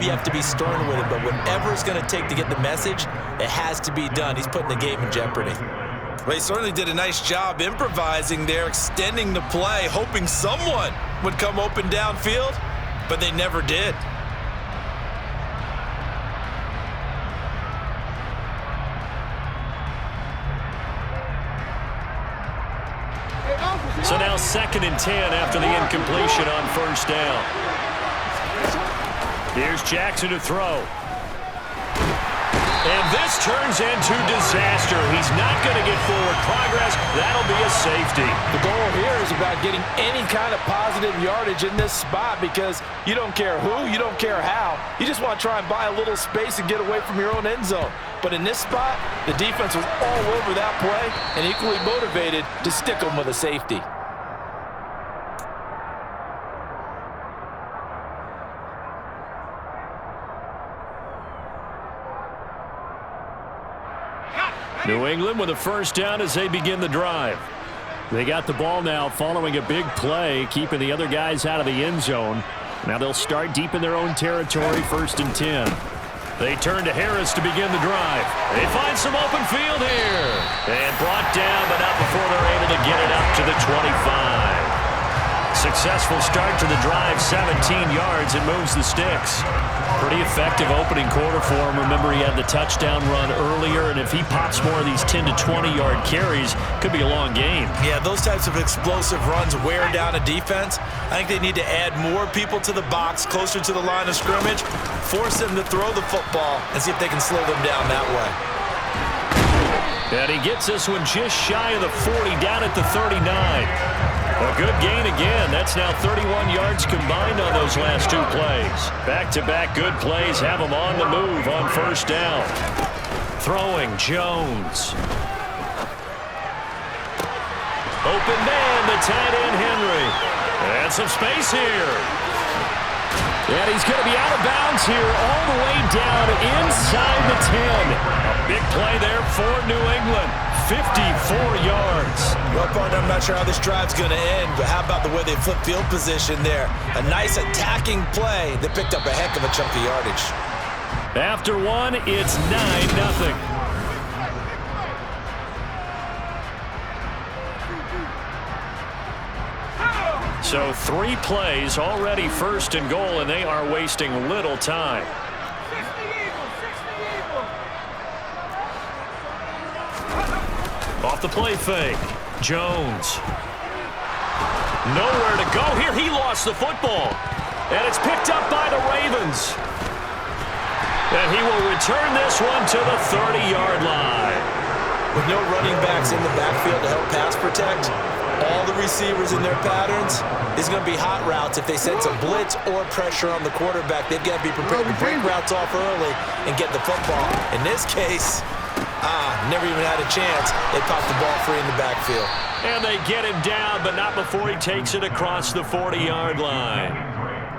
You have to be stern with him, but whatever it's going to take to get the message, it has to be done. He's putting the game in jeopardy. Well, he certainly did a nice job improvising there, extending the play, hoping someone would come open downfield, but they never did. So now 2nd and 10 after the incompletion on first down. Here's Jackson to throw. And this turns into disaster. He's not going to get forward progress. That'll be a safety. The goal here is about getting any kind of positive yardage in this spot because you don't care who, you don't care how. You just want to try and buy a little space and get away from your own end zone. But in this spot, the defense was all over that play and equally motivated to stick them with a safety. New England with a first down as they begin the drive. They got the ball now following a big play, keeping the other guys out of the end zone. Now they'll start deep in their own territory, 1st and 10. They turn to Harris to begin the drive. They find some open field here. And brought down, but not before they're able to get it up to the 25. Successful start to the drive, 17 yards, and moves the sticks. Pretty effective opening quarter for him. Remember, he had the touchdown run earlier, and if he pops more of these 10 to 20-yard carries, could be a long game. Yeah, those types of explosive runs wear down a defense. I think they need to add more people to the box, closer to the line of scrimmage, force them to throw the football, and see if they can slow them down that way. And he gets this one just shy of the 40, down at the 39. A good gain again. That's now 31 yards combined on those last 2 plays. Back-to-back good plays have them on the move on first down. Throwing Jones. Open man, the tight end Henry. And some space here. And he's going to be out of bounds here all the way down inside the 10. A big play there for New England. 54 yards. Well, partner, I'm not sure how this drive's going to end, but how about the way they flip field position there? A nice attacking play that picked up a heck of a chunk of yardage. After one, it's 9-0. So 3 plays, already 1st and goal, and they are wasting little time. Off the play fake. Jones. Nowhere to go here. He lost the football. And it's picked up by the Ravens. And he will return this one to the 30-yard line. With no running backs in the backfield to help pass protect, all the receivers in their patterns is going to be hot routes. If they sense a blitz or pressure on the quarterback, they've got to be prepared to break routes off early and get the football. In this case, never even had a chance. They popped the ball free in the backfield. And they get him down, but not before he takes it across the 40-yard line.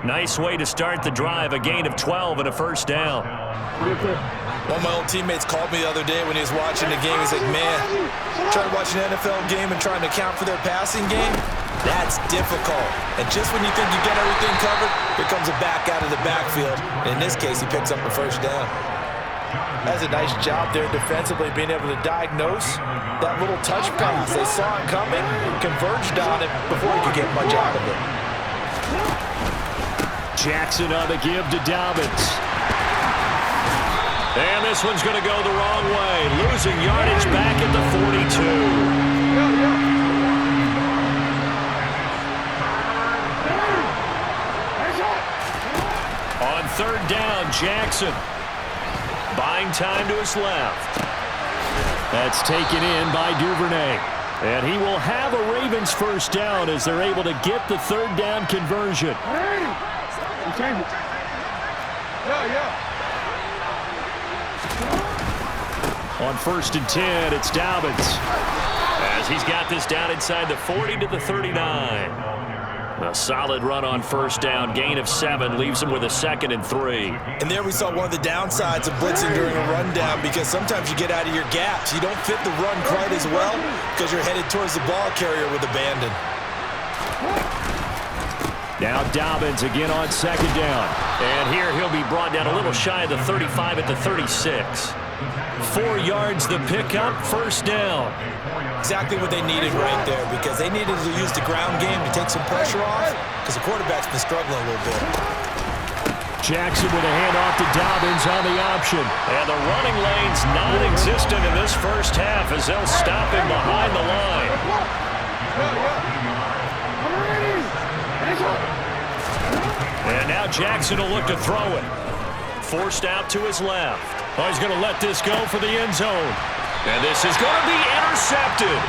Nice way to start the drive, a gain of 12 and a first down. One of my old teammates called me the other day when he was watching the game. He's like, man, trying to watch an NFL game and trying to account for their passing game, that's difficult. And just when you think you get everything covered, here comes a back out of the backfield. And in this case, he picks up the first down. That's a nice job there defensively, being able to diagnose that little touch pass. They saw it coming, converged on it before he could get much out of it. Jackson on the give to Dobbins. And this one's going to go the wrong way. Losing yardage back at the 42. On 3rd down, Jackson. Buying time to his left. That's taken in by Duvernay. And he will have a Ravens first down as they're able to get the 3rd down conversion. On 1st and 10, it's Dobbins. As he's got this down inside the 40 to the 39. A solid run on first down, gain of 7, leaves him with a 2nd and 3. And there we saw one of the downsides of blitzing during a rundown, because sometimes you get out of your gaps. You don't fit the run quite as well because you're headed towards the ball carrier with abandon. Now Dobbins again on second down. And here he'll be brought down a little shy of the 35 at the 36. 4 yards the pickup, first down. Exactly what they needed right there, because they needed to use the ground game to take some pressure off, because the quarterback's been struggling a little bit. Jackson with a handoff to Dobbins on the option. And the running lane's non-existent in this first half as they'll stop him behind the line. And now Jackson will look to throw it. Forced out to his left. Oh, he's going to let this go for the end zone. And this is going to be intercepted.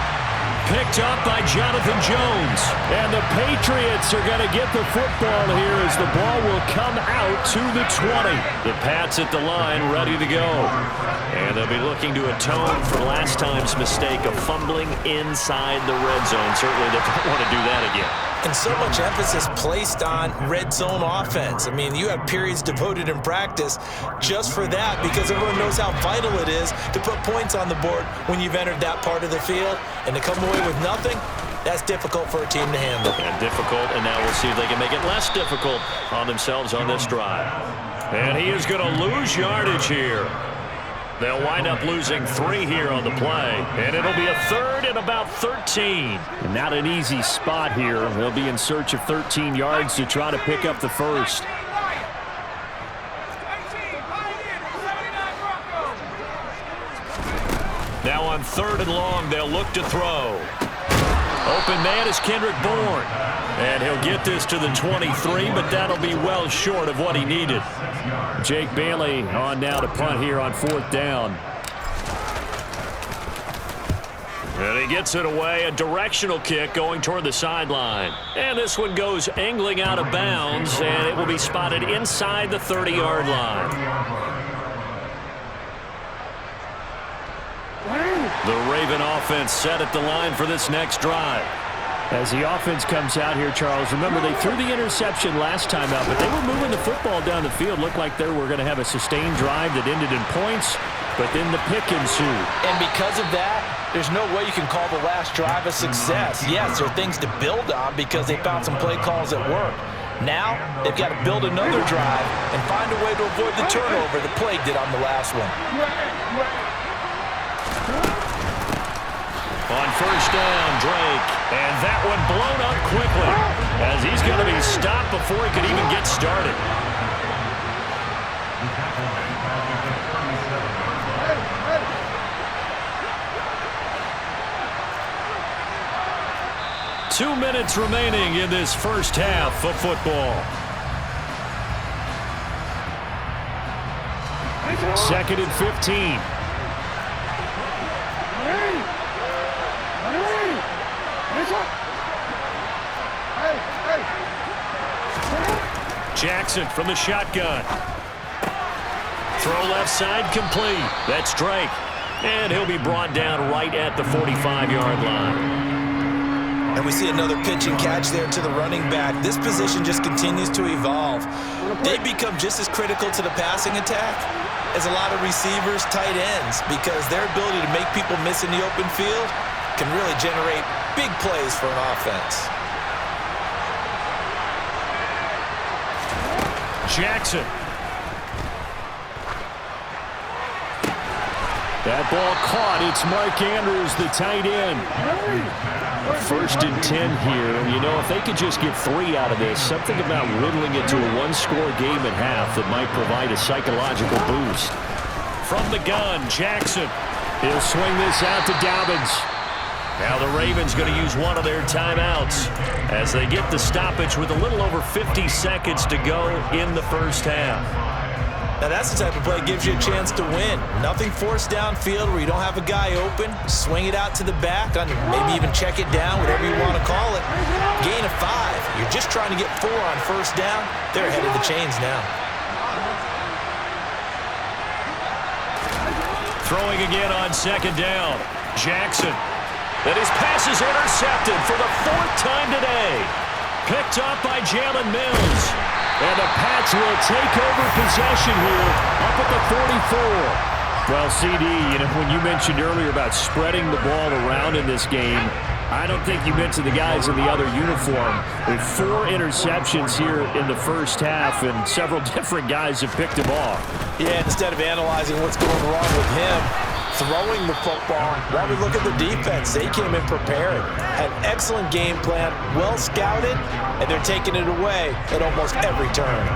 Picked up by Jonathan Jones. And the Patriots are going to get the football here as the ball will come out to the 20. The Pats at the line ready to go. And they'll be looking to atone for last time's mistake of fumbling inside the red zone. Certainly they don't want to do that again. And so much emphasis placed on red zone offense. I mean, you have periods devoted in practice just for that, because everyone knows how vital it is to put points on the board when you've entered that part of the field. And to come away with nothing, that's difficult for a team to handle. And difficult, and now we'll see if they can make it less difficult on themselves on this drive. And he is going to lose yardage here. They'll wind up losing 3 here on the play, and it'll be a third and about 13. And not an easy spot here. They'll be in search of 13 yards to try to pick up the first. Now on 3rd and long, they'll look to throw. Open man is Kendrick Bourne. And he'll get this to the 23, but that'll be well short of what he needed. Jake Bailey on now to punt here on 4th down. And he gets it away, a directional kick going toward the sideline. And this one goes angling out of bounds, and it will be spotted inside the 30-yard line. The Raven offense set at the line for this next drive. As the offense comes out here, Charles, remember they threw the interception last time out, but they were moving the football down the field. Looked like they were going to have a sustained drive that ended in points, but then the pick ensued. And because of that, there's no way you can call the last drive a success. Yes, there are things to build on because they found some play calls that work. Now, they've got to build another drive and find a way to avoid the turnover that plagued it on the last one. On first down, Drake, and that one blown up quickly as he's going to be stopped before he could even get started. Two minutes remaining in this first half of football. 2nd and 15. Jackson from the shotgun. Throw left side complete. That's Drake. And he'll be brought down right at the 45-yard line. And we see another pitch and catch there to the running back. This position just continues to evolve. They become just as critical to the passing attack as a lot of receivers, tight ends, because their ability to make people miss in the open field can really generate big plays for an offense. Jackson. That ball caught. It's Mark Andrews, the tight end. 1st and 10 here. You know, if they could just get 3 out of this, something about whittling it to a one-score game at half that might provide a psychological boost. From the gun, Jackson. He'll swing this out to Dobbins. Now the Ravens going to use one of their timeouts as they get the stoppage with a little over 50 seconds to go in the first half. Now that's the type of play that gives you a chance to win. Nothing forced downfield where you don't have a guy open. Swing it out to the back, maybe even check it down, whatever you want to call it. Gain of 5. You're just trying to get 4 on first down. They're ahead of the chains now. Throwing again on 2nd down. Jackson. And his pass is intercepted for the 4th time today. Picked up by Jalen Mills. And the Pats will take over possession here up at the 44. Well, CD, you know, when you mentioned earlier about spreading the ball around in this game, I don't think you mentioned the guys in the other uniform. With 4 interceptions here in the first half, and several different guys have picked them off. Yeah, instead of analyzing what's going wrong with him throwing the football, why we look at the defense. They came in prepared, had an excellent game plan, well scouted, and they're taking it away at almost every turn.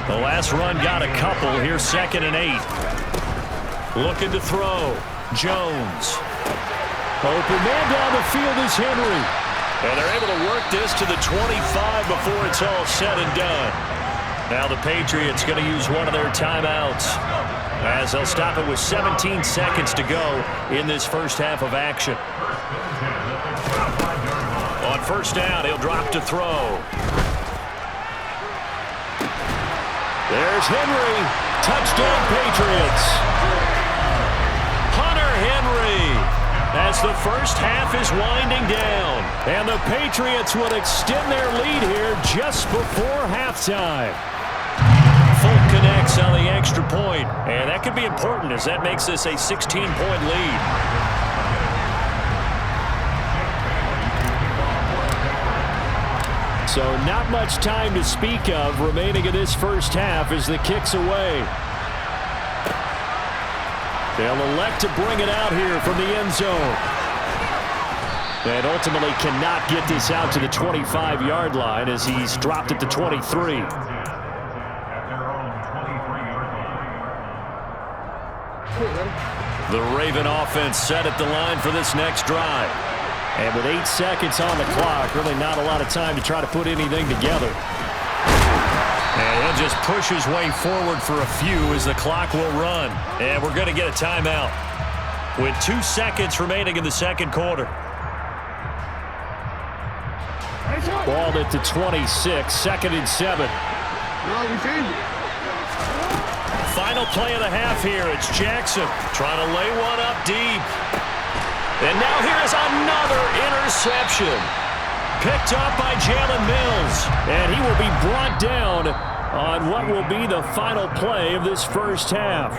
The last run got a couple. Here's 2nd and 8. Looking to throw. Jones. Open man down the field is Henry. And they're able to work this to the 25 before it's all said and done. Now the Patriots going to use one of their timeouts, as they'll stop it with 17 seconds to go in this first half of action. On first down, he'll drop to throw. There's Henry. Touchdown, Patriots. Hunter Henry, as the first half is winding down. And the Patriots would extend their lead here just before halftime. Full connects on the extra point, and that could be important as that makes this a 16-point lead. So not much time to speak of remaining in this first half as the kick's away. They'll elect to bring it out here from the end zone. And ultimately cannot get this out to the 25-yard line as he's dropped at the 23. The Raven offense set at the line for this next drive. And with 8 seconds on the clock, really not a lot of time to try to put anything together. And he'll just push his way forward for a few as the clock will run. And we're going to get a timeout with 2 seconds remaining in the second quarter. Ball at the 26, 2nd and 7. Final play of the half here. It's Jackson trying to lay one up deep. And now here's another interception. Picked up by Jalen Mills. And he will be brought down on what will be the final play of this first half.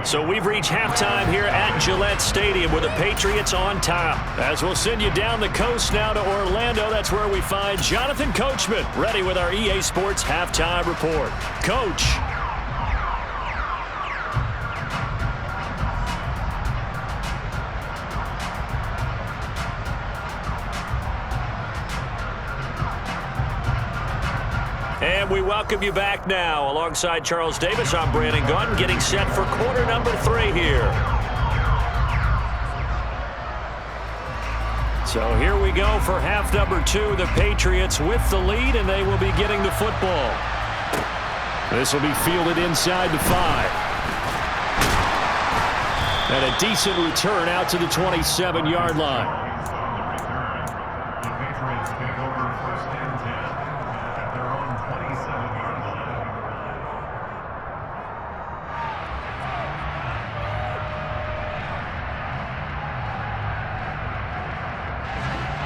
So we've reached halftime here at Gillette Stadium with the Patriots on top. As we'll send you down the coast now to Orlando, that's where we find Jonathan Coachman ready with our EA Sports Halftime Report. Coach. And we welcome you back now. Alongside Charles Davis, I'm Brandon Gunn, getting set for quarter number 3 here. So here we go for half number 2. The Patriots with the lead, and they will be getting the football. This will be fielded inside the 5. And a decent return out to the 27-yard line.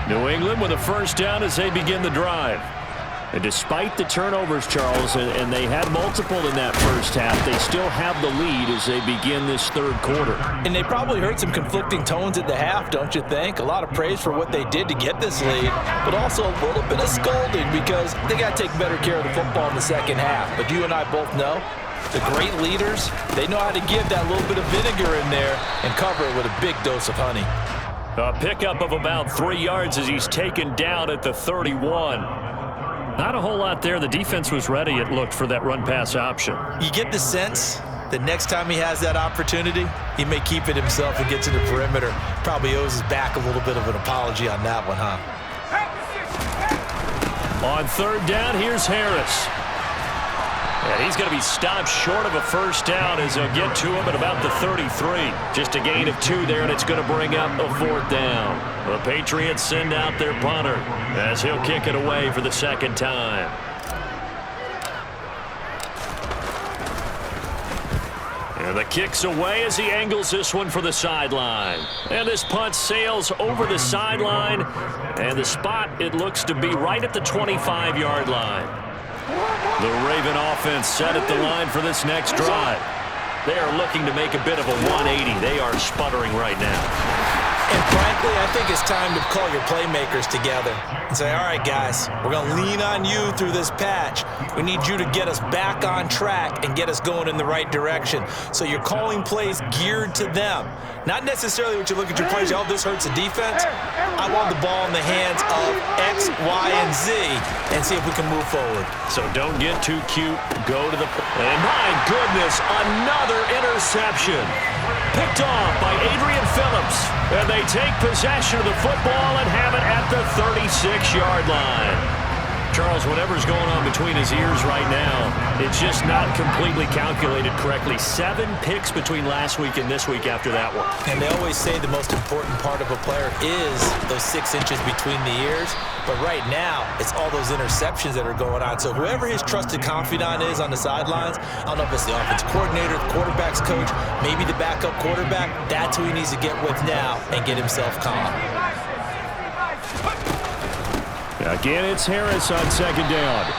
New England with a first down as they begin the drive. And despite the turnovers, Charles, and they had multiple in that first half, they still have the lead as they begin this third quarter. And they probably heard some conflicting tones at the half, don't you think? A lot of praise for what they did to get this lead, but also a little bit of scolding because they got to take better care of the football in the second half. But you and I both know the great leaders, they know how to give that little bit of vinegar in there and cover it with a big dose of honey. A pickup of about 3 yards as he's taken down at the 31. Not a whole lot there. The defense was ready, it looked, for that run-pass option. You get the sense that next time he has that opportunity, he may keep it himself and get to the perimeter. Probably owes his back a little bit of an apology on that one, huh? On third down, here's Harris. And he's going to be stopped short of a first down as they'll get to him at about the 33. Just a gain of 2 there, and it's going to bring up a 4th down. The Patriots send out their punter as he'll kick it away for the second time. And the kick's away as he angles this one for the sideline. And this punt sails over the sideline. And the spot, it looks to be right at the 25-yard line. The Raven offense set at the line for this next drive. They are looking to make a bit of a 180. They are sputtering right now. And frankly, I think it's time to call your playmakers together and say, all right, guys, we're going to lean on you through this patch. We need you to get us back on track and get us going in the right direction. So you're calling plays geared to them. Not necessarily what you look at your plays, oh, this hurts the defense. I want the ball in the hands of X, Y, and Z and see if we can move forward. So don't get too cute. Go to the... And my goodness, another interception. Picked off by Adrian Phillips. And they take possession of the football and have it at the 36-yard line. Charles, whatever's going on between his ears right now, it's just not completely calculated correctly. 7 picks between last week and this week after that one. And they always say the most important part of a player is those 6 inches between the ears. But right now, it's all those interceptions that are going on. So whoever his trusted confidant is on the sidelines, I don't know if it's the offensive coordinator, the quarterback's coach, maybe the backup quarterback, that's who he needs to get with now and get himself calm. Again, it's Harris on second down.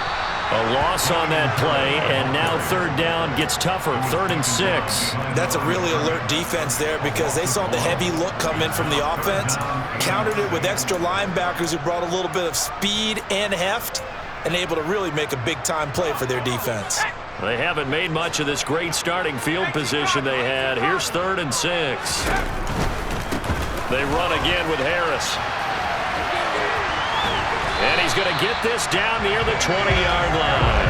A loss on that play, and now third down gets tougher, 3rd and 6. That's a really alert defense there because they saw the heavy look come in from the offense, countered it with extra linebackers who brought a little bit of speed and heft, and able to really make a big-time play for their defense. They haven't made much of this great starting field position they had. Here's 3rd and 6. They run again with Harris. And he's going to get this down near the 20-yard line.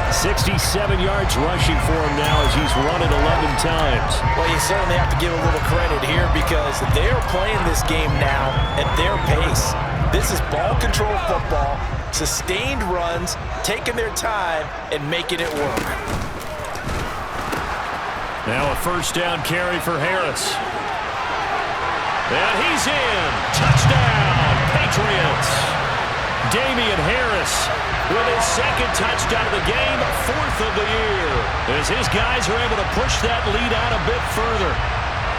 67 yards rushing for him now as he's run it 11 times. Well, you certainly have to give a little credit here because they're playing this game now at their pace. This is ball control football, sustained runs, taking their time, and making it work. Now a first down carry for Harris. And he's in. Touchdown, Patriots. Damian Harris with his 2nd touchdown of the game, 4th of the year, as his guys are able to push that lead out a bit further.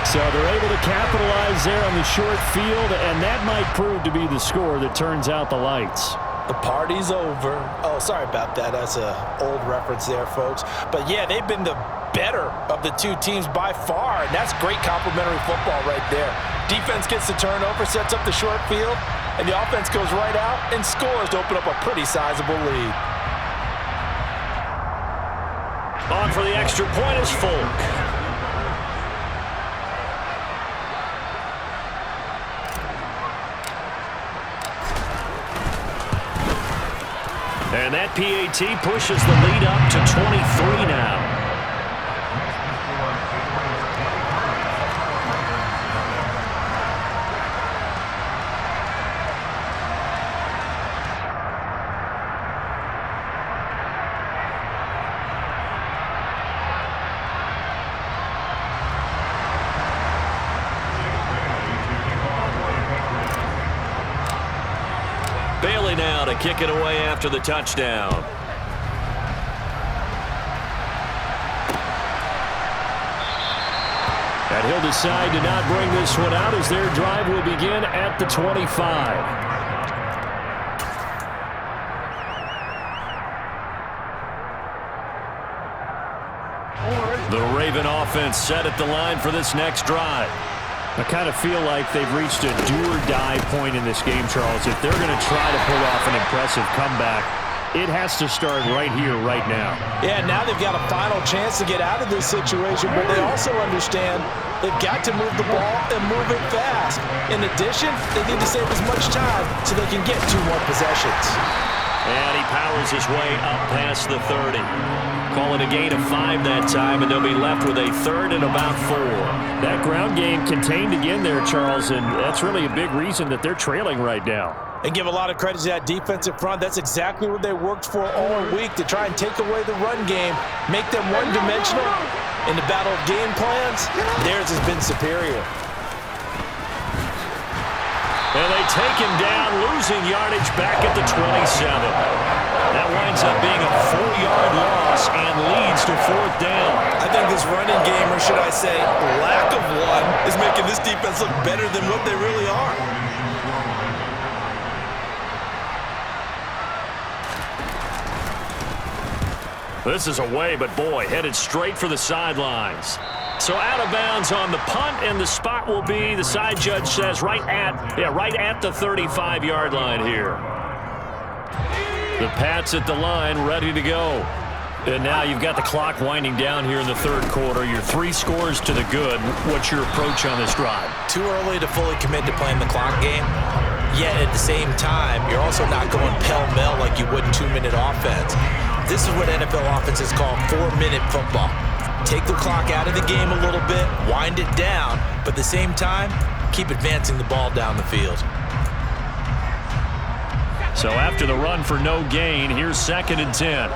So they're able to capitalize there on the short field, and that might prove to be the score that turns out the lights. The party's over. Oh, sorry about that. That's an old reference there, folks. But, yeah, they've been the better of the 2 teams by far, and that's great complimentary football right there. Defense gets the turnover, sets up the short field, and the offense goes right out and scores to open up a pretty sizable lead. On for the extra point is Folk. And that PAT pushes the lead up to 23 now. Bailey now to kick it away after the touchdown. And he'll decide to not bring this one out as their drive will begin at the 25. The Raven offense set at the line for this next drive. I kind of feel like they've reached a do-or-die point in this game, Charles. If they're going to try to pull off an impressive comeback, it has to start right here, right now. Yeah, now they've got a final chance to get out of this situation, but they also understand they've got to move the ball and move it fast. In addition, they need to save as much time so they can get 2 more possessions. And he powers his way up past the 30. Call it a gain of 5 that time, and they'll be left with a 3rd and about 4. That ground game contained again there, Charles, and that's really a big reason that they're trailing right now. And give a lot of credit to that defensive front. That's exactly what they worked for all week, to try and take away the run game, make them one-dimensional. In the battle of game plans, theirs has been superior. And they take him down, losing yardage back at the 27. That winds up being a 4-yard loss and leads to 4th down. I think this running game, or should I say lack of one, is making this defense look better than what they really are. This is away, but boy, headed straight for the sidelines. So out of bounds on the punt, and the spot will be, the side judge says, right at the 35-yard line here. The Pats at the line, ready to go. And now you've got the clock winding down here in the third quarter. You're 3 scores to the good. What's your approach on this drive? Too early to fully commit to playing the clock game. Yet at the same time, you're also not going pell-mell like you would in 2-minute offense. This is what NFL offenses call 4-minute football. Take the clock out of the game a little bit, wind it down, but at the same time, keep advancing the ball down the field. So after the run for no gain, here's 2nd and 10.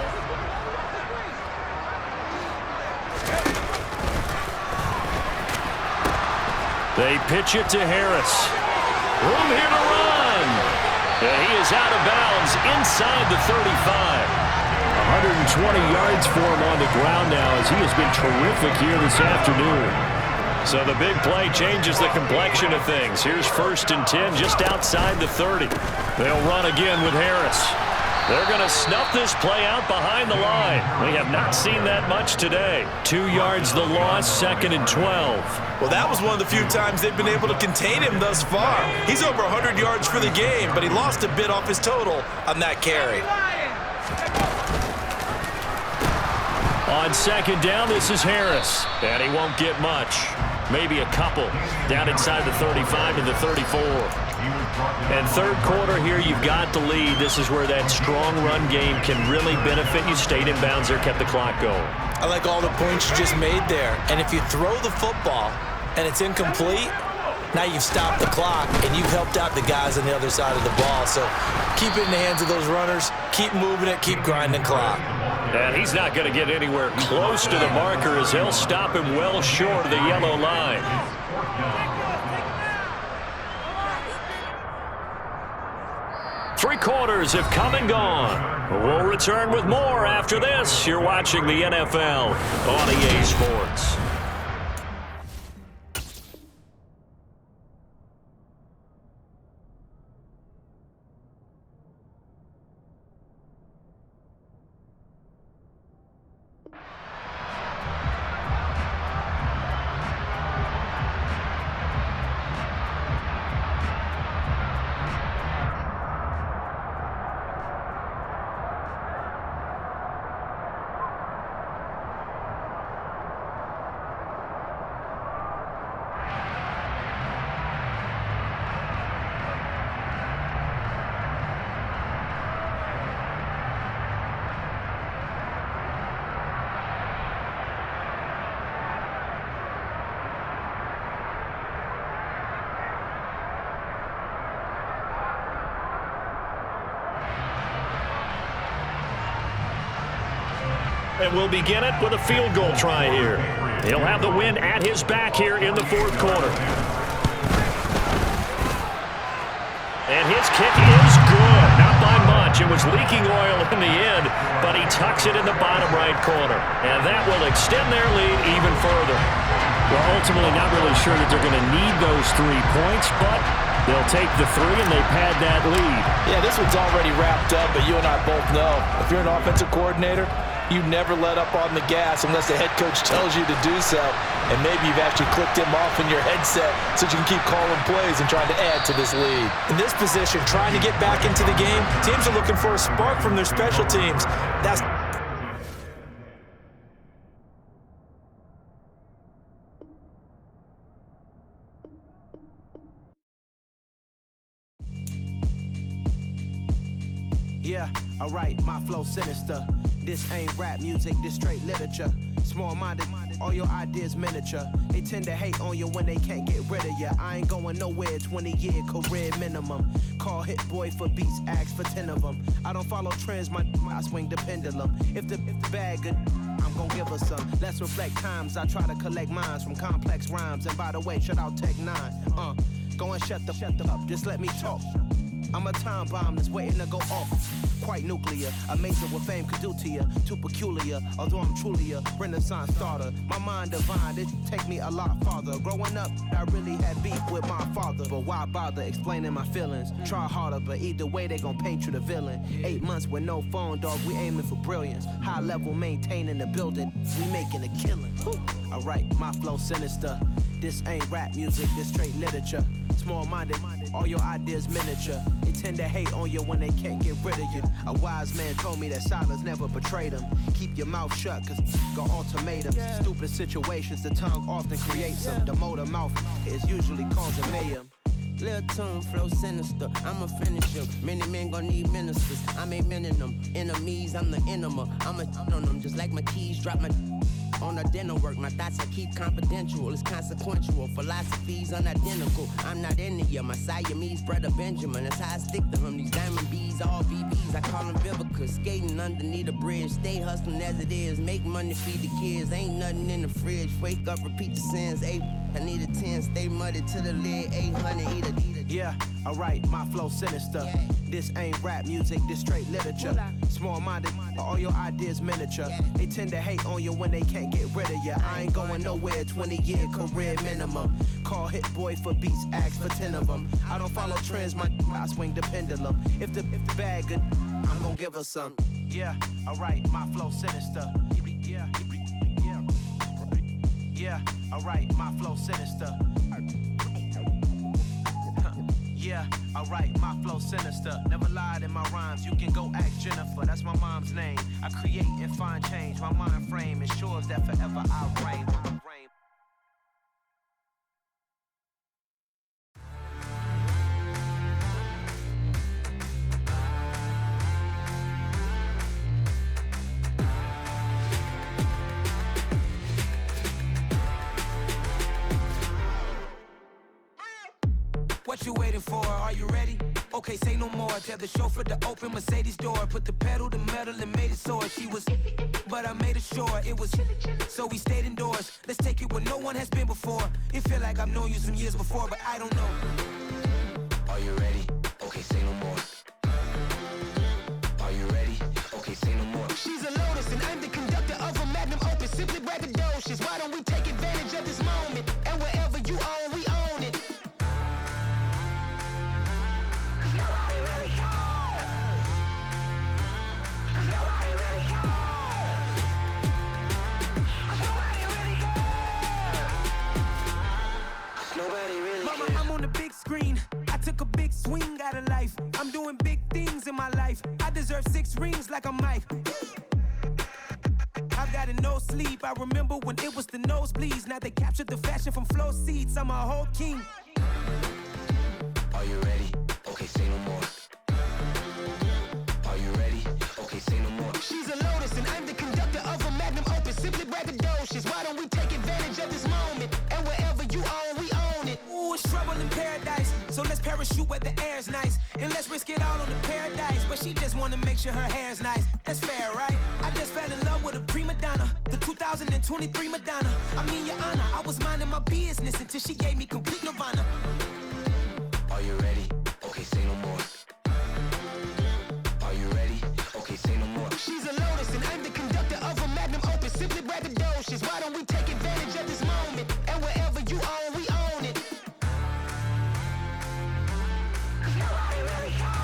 They pitch it to Harris. Room here to run. And he is out of bounds inside the 35. 120 yards for him on the ground now as he has been terrific here this afternoon. So the big play changes the complexion of things. Here's 1st and 10 just outside the 30. They'll run again with Harris. They're going to snuff this play out behind the line. We have not seen that much today. 2 yards the loss, 2nd and 12. Well, that was one of the few times they've been able to contain him thus far. He's over 100 yards for the game, but he lost a bit off his total on that carry. On 2nd down, this is Harris. And he won't get much. Maybe a couple. Down inside the 35 to the 34. And third quarter here, you've got the lead. This is where that strong run game can really benefit you. Stayed in bounds there, kept the clock going. I like all the points you just made there. And if you throw the football and it's incomplete, now you've stopped the clock and you've helped out the guys on the other side of the ball. So keep it in the hands of those runners. Keep moving it. Keep grinding clock. And he's not going to get anywhere close to the marker as they'll stop him well short of the yellow line. Three quarters have come and gone. We'll return with more after this. You're watching the NFL on EA Sports. And we'll begin it with a field goal try here. He'll have the wind at his back here in the fourth quarter. And his kick is good. Not by much. It was leaking oil in the end, but he tucks it in the bottom right corner. And that will extend their lead even further. Well, ultimately not really sure that they're going to need those 3 points, but they'll take the 3 and they pad that lead. Yeah, this one's already wrapped up, but you and I both know if you're an offensive coordinator, you never let up on the gas unless the head coach tells you to do so. And maybe you've actually clicked him off in your headset so you can keep calling plays and trying to add to this lead. In this position, trying to get back into the game, teams are looking for a spark from their special teams. That's Yeah, alright, my flow sinister. This ain't rap music, this straight literature. Small-minded, all your ideas miniature. They tend to hate on you when they can't get rid of you. I ain't going nowhere, 20-year career minimum. Call Hit Boy for beats, ask for 10 of them. I don't follow trends, I swing the pendulum. If the bag good, I'm gon' give her some. Let's reflect times, I try to collect minds from complex rhymes. And by the way, shout out Tech 9. Go and shut the up, just let me talk. I'm a time bomb that's waiting to go off. quite nuclear. Amazing what fame could do to you. Too peculiar, although I'm truly a Renaissance starter. My mind divine, it take me a lot farther. Growing up, I really had beef with my father. But why bother explaining my feelings? Try harder, but either way they gon' paint you the villain. 8 months with no phone, dog, we aiming for brilliance. High level maintaining the building, we making a killing. I write my flow sinister. This ain't rap music, this straight literature. Small-minded, all your ideas miniature. They tend to hate on you when they can't get rid of you. A wise man told me that silence never betrayed him. Keep your mouth shut, cause got ultimatums. Stupid situations, the tongue often creates them. The motor mouth is usually causing mayhem. Lil' tune, flow sinister, I'ma finish him. Many men gon' need ministers, I'm aiming them. Enemies, I'm the enema, I'ma on them. Just like my keys, drop my on a dinner work. My thoughts I keep confidential, it's consequential. Philosophies unidentical, I'm not into you. My Siamese brother Benjamin, that's how I stick to him. These diamond bees, all BBs, I call them Vivica. Skating underneath a bridge, stay hustling as it is. Make money, feed the kids, ain't nothing in the fridge. Wake up, repeat the sins, I need a 10, stay muddy to the lid, 800, eat a. Yeah, alright, my flow sinister. This ain't rap music, this straight literature. Small-minded, all your ideas miniature. They tend to hate on you when they can't get rid of you. I ain't going nowhere, 20-year career minimum. Call Hit Boy for beats, ask for 10 of them. I don't follow trends, I swing the pendulum. If the bag good, I'm gon' give her some. Yeah, alright, my flow sinister. Yeah, alright, my flow sinister. Yeah, alright, my flow sinister. Never lied in my rhymes, you can go ask Jennifer. That's my mom's name. I create and find change. My mind frame ensures that forever I reign. What you waiting for? Are you ready? Okay, say no more. Tell the chauffeur to open Mercedes door. Put the pedal to metal and made it soar. She was, but I made it sure it was. So we stayed indoors. Let's take it where no one has been before. It feel like I've known you some years before, but I don't know. Are you ready? Okay, say no more. Are you ready? Okay, say no more. She's a Lotus and I'm the conductor of a Magnum Opus. Simply braggadocious. Why don't we take advantage of this moment? And wherever you own, we own it. Screen. I took a big swing out of life. I'm doing big things in my life. I deserve 6 rings like a Mike. I've gotten no sleep. I remember when it was the nosebleeds. Now they captured the fashion from flow seats. I'm a whole king. Are you ready? Okay, say no more. Are you ready? Okay, say no more. She's a Lotus and I'm the conductor of a Magnum Opus. Simply braggadocious. Why don't we take advantage of this moment? And wherever you own, we own it. Ooh, it's trouble in paradise. So let's parachute where the air's nice. And let's risk it all on the paradise. But she just wanna make sure her hair's nice. That's fair, right? I just fell in love with a prima donna. The 2023 Madonna. I mean, your honor, I was minding my business until she gave me complete nirvana. Are you ready? Okay, say no more. Are you ready? Okay, say no more. She's a Lotus and I'm the conductor of a Magnum Opus. Simply braggadocious. Why don't we take advantage of this moment? And wherever you own, we own it. Nobody really cares.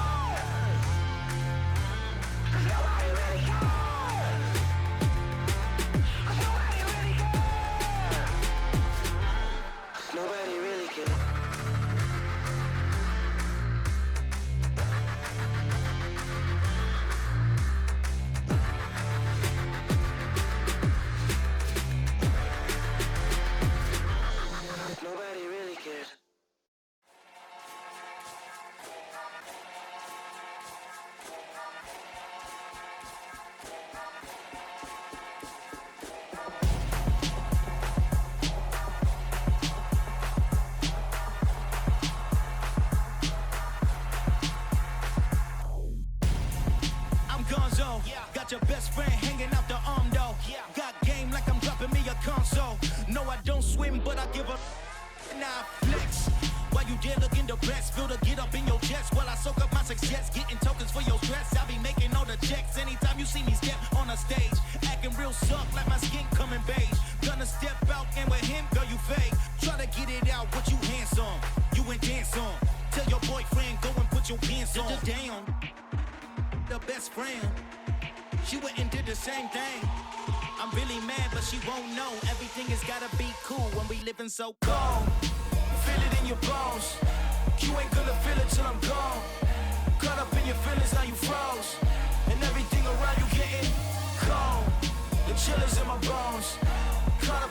Nobody really cares. Got your best friend hanging out the arm though. Got game like I'm dropping me a console. No, I don't swim, but I give a now flex. Why Why you dare looking depressed? Feel to get up in your chest while I soak up my success. Getting tokens for your stress. I be making all the checks anytime you see me step on a stage. Acting real suck like my skin coming beige. Gonna step out and with him, girl, you fake. Try to get it out, but you handsome. You ain't dance on. Tell your boyfriend, go and put your pants on. Down. The best friend. She went and did the same thing. I'm really mad, but she won't know. Everything has gotta be cool when we living so cold. Feel it in your bones. You ain't gonna feel it till I'm gone. Caught up in your feelings, now you froze. And everything around you getting cold. The chill is in my bones.